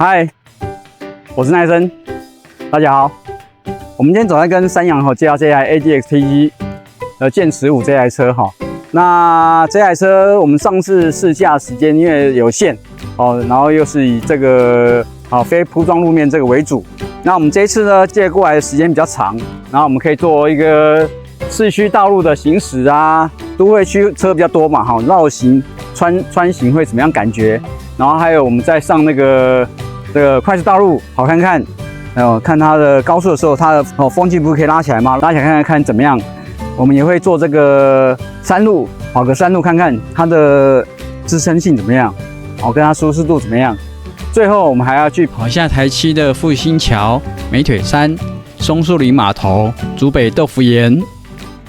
嗨，我是奈森，大家好。我们今天早上跟山羊介绍这台 ADX-TG 剑15这台车哈。那这台车我们上次试驾时间因为有限然后又是以这个非铺装路面这个为主。那我们这一次呢借过来的时间比较长，然后我们可以做一个市区道路的行驶啊，都会区车比较多嘛绕行穿行会怎么样感觉？然后还有我们在上这个快速道路跑看看，看它的高速的时候，它的风镜不是可以拉起来吗？拉起来看怎么样？我们也会做这个山路，跑个山路看看它的支撑性怎么样，跟它舒适度怎么样。最后我们还要去跑一下台七的复兴桥、美腿山、松树林码头、竹北豆腐岩。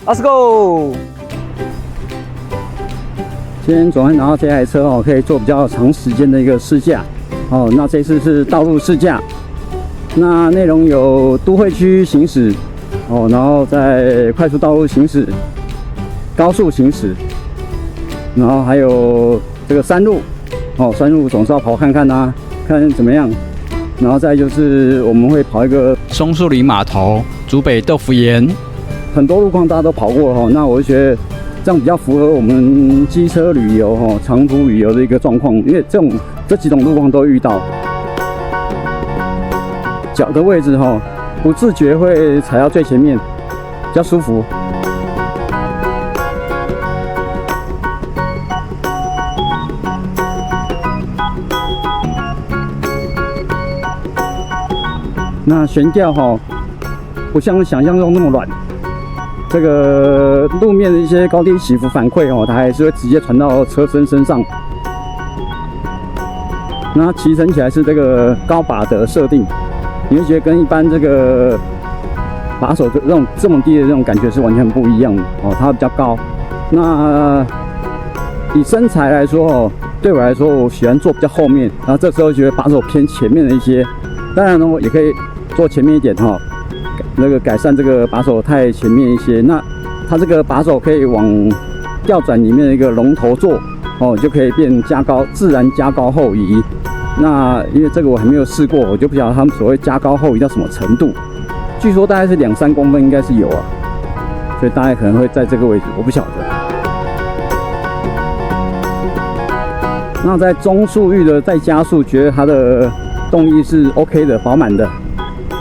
Let's go！ 今天总算拿到这台车可以做比较长时间的一个试驾。那这次是道路试驾，那内容有都会区行驶，然后在快速道路行驶、高速行驶，然后还有这个山路，山路总是要跑看看啊，看怎么样。然后再就是我们会跑一个松树林码头、竹北豆腐岩，很多路况大家都跑过那我就觉得这样比较符合我们机车旅游长途旅游的一个状况，因为这几种路况都遇到。脚的位置不自觉会踩到最前面，比较舒服。那悬吊不像想象中那么软。这个路面的一些高低起伏反馈它还是会直接传到车身身上。那骑乘起来是这个高把的设定，你会觉得跟一般这个把手这么低的这种感觉是完全不一样的它比较高。那以身材来说对我来说我喜欢坐比较后面，然后这时候觉得把手偏前面的一些，当然呢也可以坐前面一点改善这个把手太前面一些。那它这个把手可以往吊转里面的一个龙头座就可以变加高，自然加高后移。那因为这个我还没有试过，我就不晓得他们所谓加高后移到什么程度。据说大概是2-3公分应该是有啊，所以大概可能会在这个位置，我不晓得。那在中速域的再加速，觉得它的动力是 OK 的，饱满的。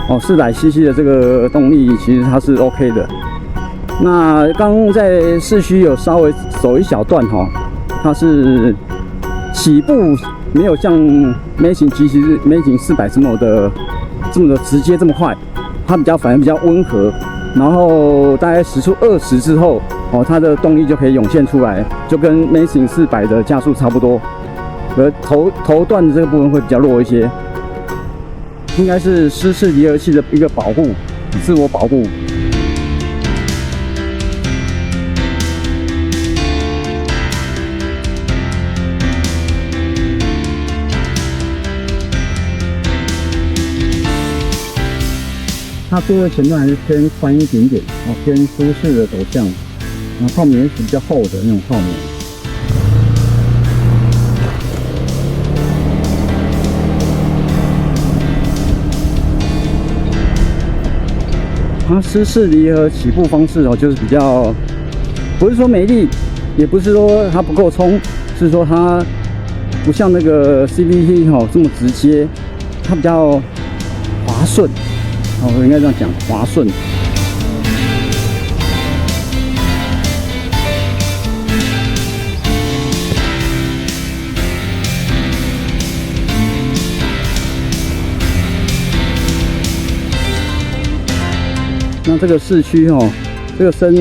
400cc 的这个动力其实它是 OK 的。那刚在市区有稍微走一小段它是起步没有像 Amazing GT、Amazing 400这么的直接这么快，它反而比较温和。然后大概时速20之后它的动力就可以涌现出来，就跟 Amazing 400的加速差不多。而头段的这个部分会比较弱一些。应该是湿式离合器的一个保护，自我保护。它座位前段还是偏宽一点点偏舒适的走向，然后泡棉是比较厚的那种泡棉。它湿式离合起步方式就是比较，不是说没力，也不是说它不够冲，是说它不像那个 CVT 这么直接，它比较滑顺我应该这样讲，滑顺。那这个市区这个车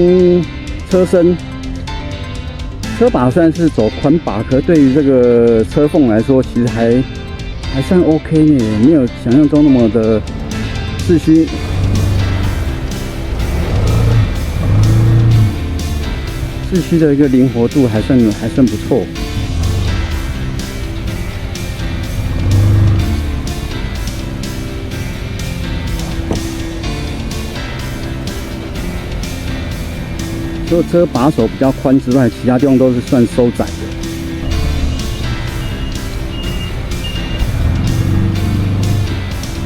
把虽然是走宽把，可对于这个车缝来说，其实还算 OK 呢，没有想象中那么的市区。市区的一个灵活度还算不错。除了车把手比较宽之外，其他地方都是算收窄的。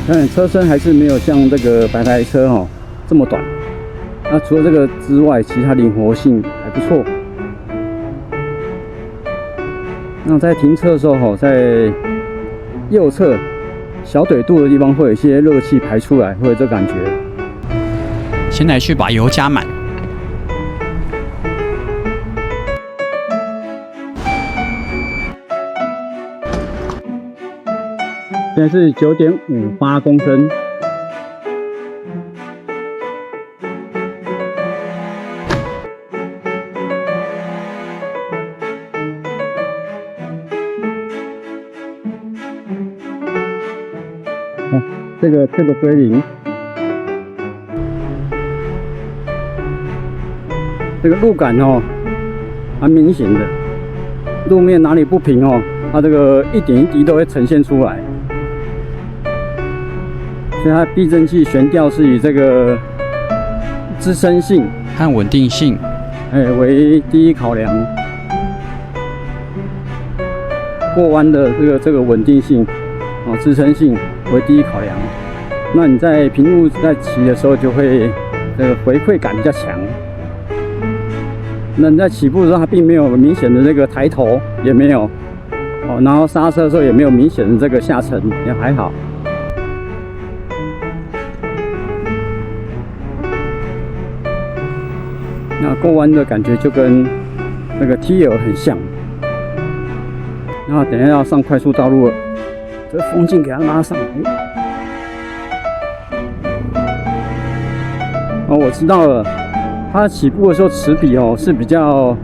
但车身还是没有像这个白牌车哦这么短。那除了这个之外，其他灵活性还不错。那在停车的时候哦，在右侧小腿肚的地方会有一些热气排出来，会有这感觉。先来去把油加满。现在是9.58公升。哦，这个归零。这个路感哦，蛮明显的。路面哪里不平哦，它这个一点一滴都会呈现出来。所以它避震器悬吊是以这个支撑性和稳定性，为第一考量。过弯的这个稳定性，支撑性为第一考量。那你在平路在骑的时候，就会这个回馈感比较强。那你在起步的时候，它并没有明显的这个抬头，也没有然后刹车的时候也没有明显的这个下沉，也还好。那过弯的感觉就跟那个 TL 很像。那等一下要上快速道路了，这风镜给它拉上来。我知道了，它起步的时候齿比是比较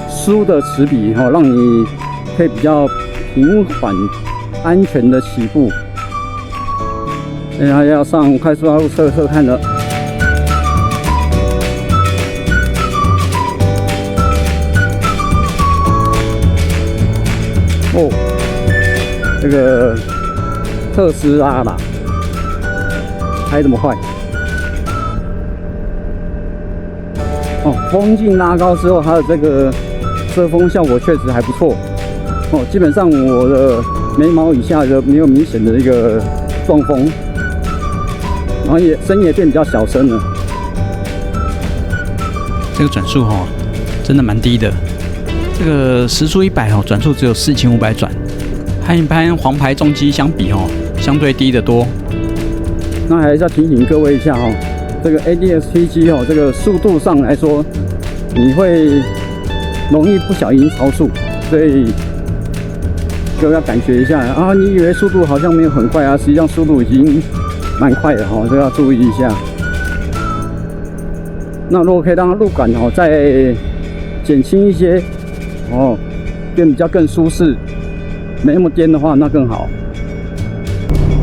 疏的齿比让你可以比较平缓、安全的起步。等一下要上快速道路测看了。这个特斯拉啦，开这么快。风镜拉高之后，它的这个遮风效果确实还不错。基本上我的眉毛以下就没有明显的一个撞风，然后声音也变比较小声了。这个转速真的蛮低的。这个时速100转速只有4500转，和一般黄牌重机相比相对低得多。那还是要提醒各位一下这个 ADS-TG这个速度上来说，你会容易不小心超速，所以各位要感觉一下啊！你以为速度好像没有很快实际上速度已经蛮快的这个要注意一下。那如果可以让它路感再减轻一些变比较更舒适，没那么颠的话，那更好。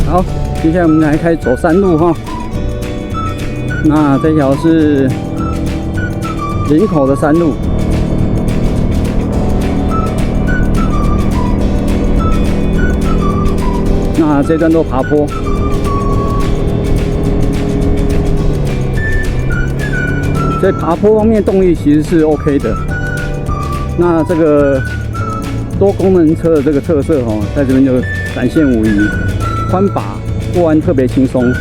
好，接下来我们来开始走山路那这条是林口的山路。那这段都爬坡。所以爬坡方面动力其实是 OK 的。那这个多功能车的这个特色在这边就展现无疑，宽把过弯特别轻松。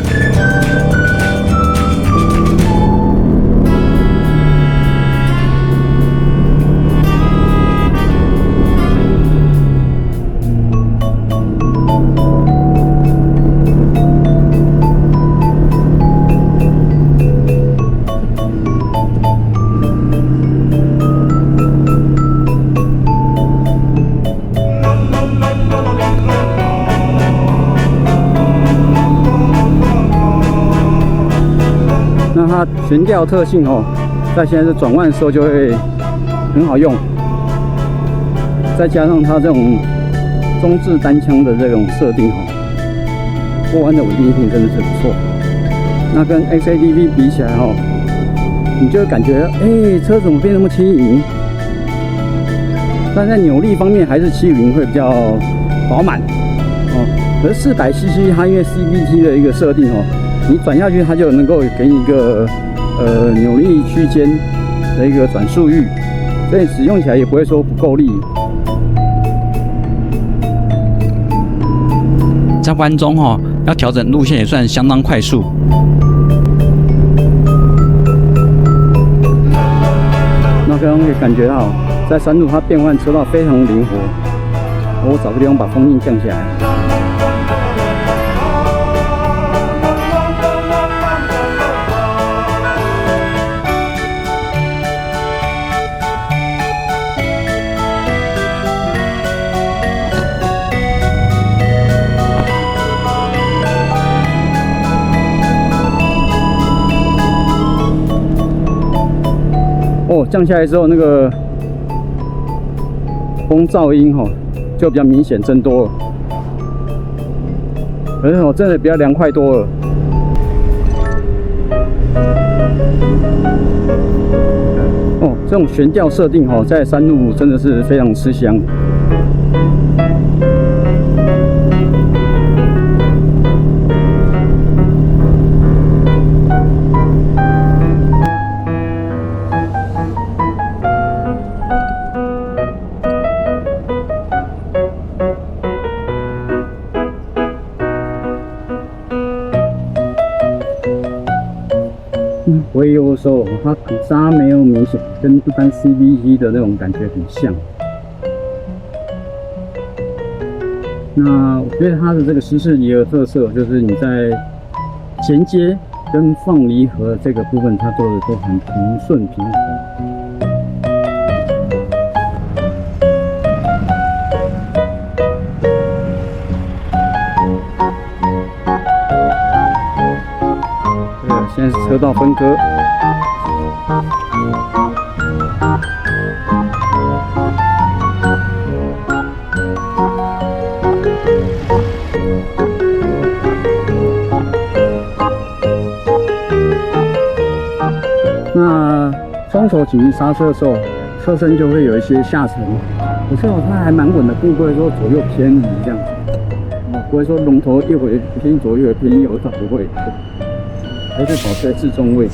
那它悬吊特性在现在是转弯的时候就会很好用，再加上它这种中置单枪的这种设定过弯的稳定性真的是不错。那跟 XADV 比起来你就会感觉车怎么变那么轻盈？但在扭力方面还是750会比较饱满而400cc 它因为 CVT 的一个设定你转下去，它就能够给你一个扭力区间的一个转速域，所以使用起来也不会说不够力。在弯中要调整路线也算相当快速。那刚刚可以感觉到，在山路它变换车道非常灵活。我找个地方把风硬降下来。哦，降下来之后，那个风噪音就比较明显增多了，而且真的比较凉快多了。哦，这种悬吊设定在山路真的是非常吃香。回油的时候，它鼓刹没有明显，跟一般 CVT 的那种感觉很像。那我觉得它的这个湿式离合特色，就是你在衔接跟放离合这个部分，它做的都很平顺平滑。现在是车道分割。那双手紧急刹车的时候，车身就会有一些下沉。我觉得它还蛮稳的，不会说左右偏移这样子，不会说龙头一会偏左一会偏右，它不会。还是保持在置中位。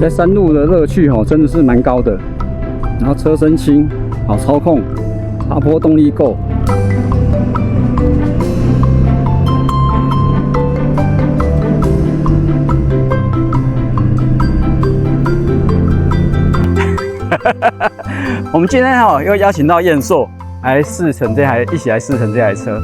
在山路的乐趣真的是蛮高的，然后车身轻，好操控，爬坡动力够。我们今天又邀请到燕硕来一起来试乘这台车。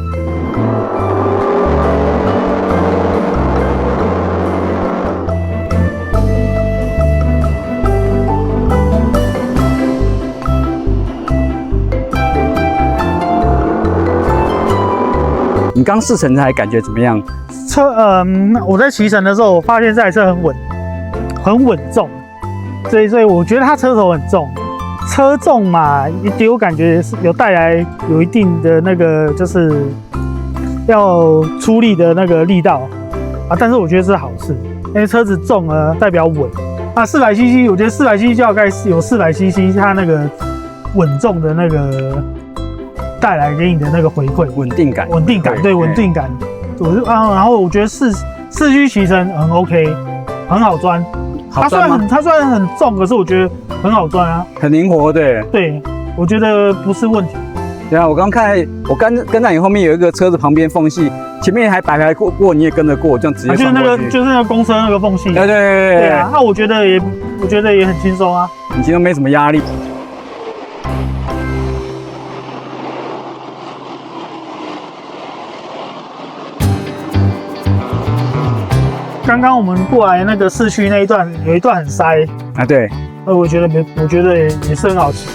你刚试乘台感觉怎么样？我在骑乘的时候，我发现这台车很稳重，所以我觉得它车头很重，车重嘛，也给我感觉是有带来有一定的那个就是要出力的那个力道啊，但是我觉得是好事，因为车子重呢代表稳啊，400cc， 我觉得400cc 就要该有400cc， 它那个稳重的那个。带来给你的那个回馈，稳定感，对，稳定感。然后我觉得市区骑乘很 OK， 很好钻。它虽然很重，可是我觉得很好钻啊，很灵活，对。对，我觉得不是问题。对啊，我刚看，我跟在你后面有一个车子旁边缝隙，前面还白牌过，你也跟着过，这样直接就是那个公车那个缝隙。对啊，那我觉得也很轻松啊，你其实没什么压力。刚刚我们过来那个市区那一段，有一段很塞啊，对。我觉得也是很好骑。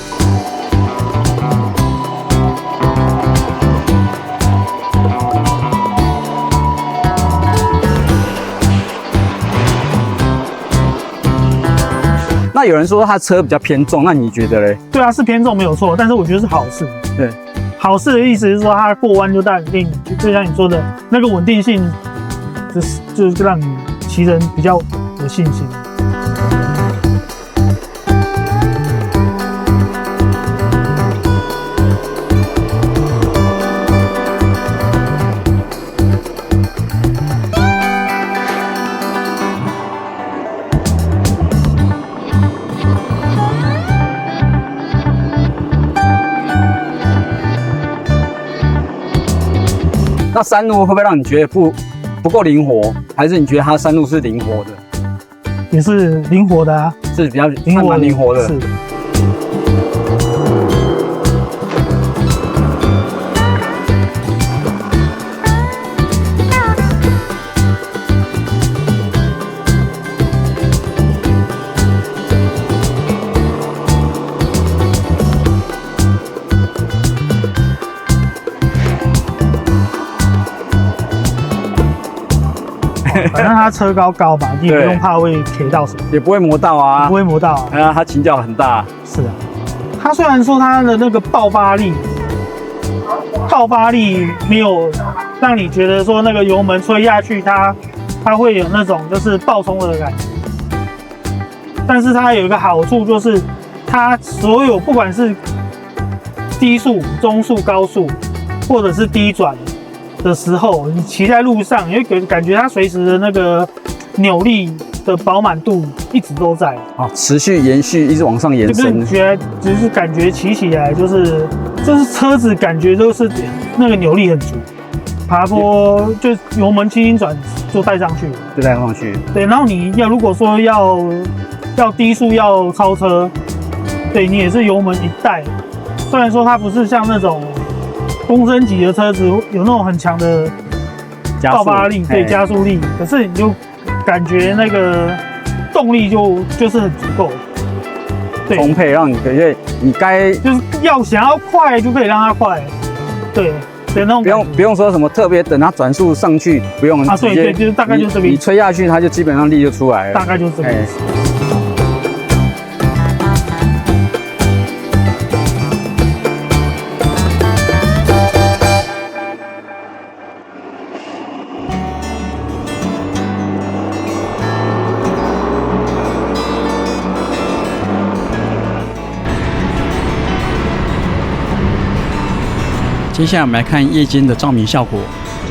那有人说他车比较偏重，那你觉得嘞？对啊，是偏重没有错，但是我觉得是好事。对，好事的意思是说，它过弯就像你说的那个稳定性，就是让你骑人比较有信心。那山路会不会让你觉得不够灵活？还是你觉得它山路是灵活的？也是灵活的啊，是比较蛮灵活的。是。反正它车高嘛，你也不用怕会 K 到什么，也不会磨到啊，不会磨到啊。它倾角很大。是啊，它虽然说它的那个爆发力没有让你觉得说那个油门吹下去它会有那种就是爆冲的感觉，但是它有一个好处就是它所有不管是低速、中速、高速，或者是低转的时候，你骑在路上，你会感觉它随时的那个扭力的饱满度一直都在，持续延续，一直往上延伸。就是感觉骑起来就是车子感觉就是那个扭力很足，爬坡就油门轻轻转就带上去，对，然后你如果说要低速要超车，对你也是油门一带，虽然说它不是像那种公升级的车子有那种很强的爆发力，对加速力，可是你就感觉那个动力就是很足够，对，充沛，让你感觉你该就是想要快就可以让它快，对那种不用说什么特别等它转速上去，不用啊，对，就是大概就是这个意思，你吹下去它就基本上力就出来了，大概就是这个意思。接下来我们来看夜间的照明效果。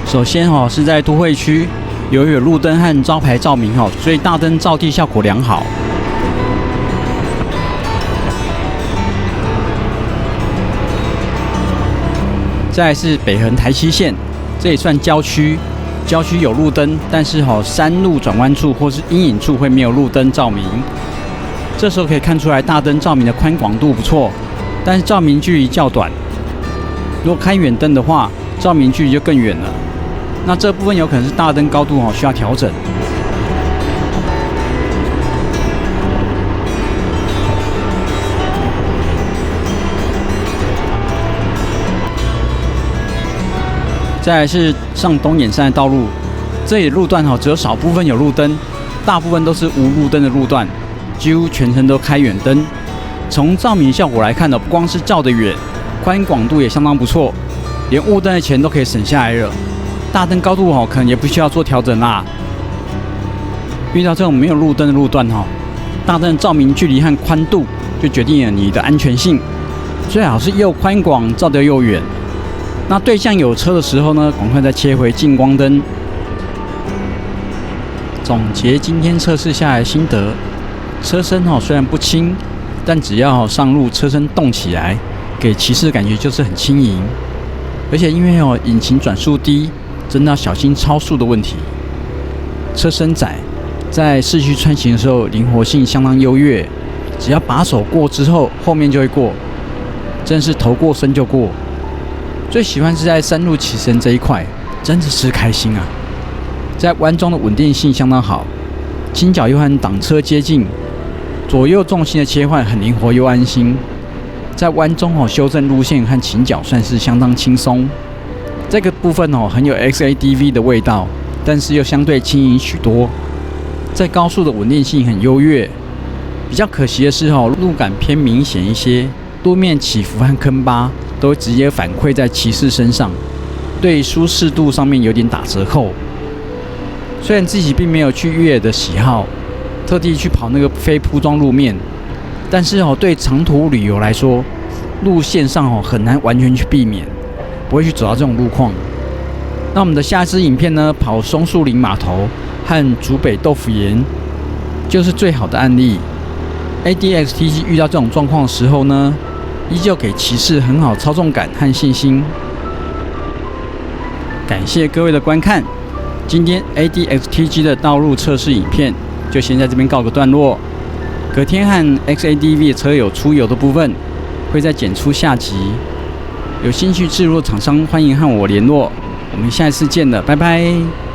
首先是在都会区，由于有路灯和招牌照明所以大灯照地效果良好。再来是北横台七线，这也算郊区，郊区有路灯，但是山路转弯处或是阴影处会没有路灯照明。这时候可以看出来大灯照明的宽广度不错，但是照明距离较短。如果开远灯的话，照明距离就更远了。那这部分有可能是大灯高度需要调整。再来是上东眼山的道路，这里的路段只有少部分有路灯，大部分都是无路灯的路段，几乎全程都开远灯。从照明效果来看不光是照得远，宽广度也相当不错，连雾灯的钱都可以省下来了。大灯高度可能也不需要做调整啦。遇到这种没有路灯的路段大灯的照明距离和宽度就决定了你的安全性，最好是又宽广照得又远。那对向有车的时候呢，赶快再切回近光灯。总结今天测试下来的心得，车身虽然不轻，但只要上路车身动起来，给骑士的感觉就是很轻盈。而且因为引擎转速低，真的要小心超速的问题。车身窄，在市区穿行的时候灵活性相当优越，只要把手过之后，后面就会过，真是头过身就过。最喜欢是在山路骑乘这一块，真的是开心啊！在弯中的稳定性相当好，倾角又和挡车接近，左右重心的切换很灵活又安心。在弯中修正路线和倾角算是相当轻松。这个部分很有 XADV 的味道，但是又相对轻盈许多。在高速的稳定性很优越，比较可惜的是路感偏明显一些，路面起伏和坑疤都会直接反馈在骑士身上，对舒适度上面有点打折扣。虽然自己并没有去越野的喜好，特地去跑那个非铺装路面，但是对长途旅游来说，路线上很难完全去避免，不会去走到这种路况。那我们的下支影片呢，跑松树林码头和竹北豆腐岩，就是最好的案例。ADX-TG 遇到这种状况的时候呢，依旧给骑士很好操纵感和信心。感谢各位的观看，今天 ADX-TG 的道路测试影片就先在这边告个段落。隔天和 XADV 车友出游的部分，会再剪出下集。有兴趣置入的厂商，欢迎和我联络。我们下一次见了，拜拜。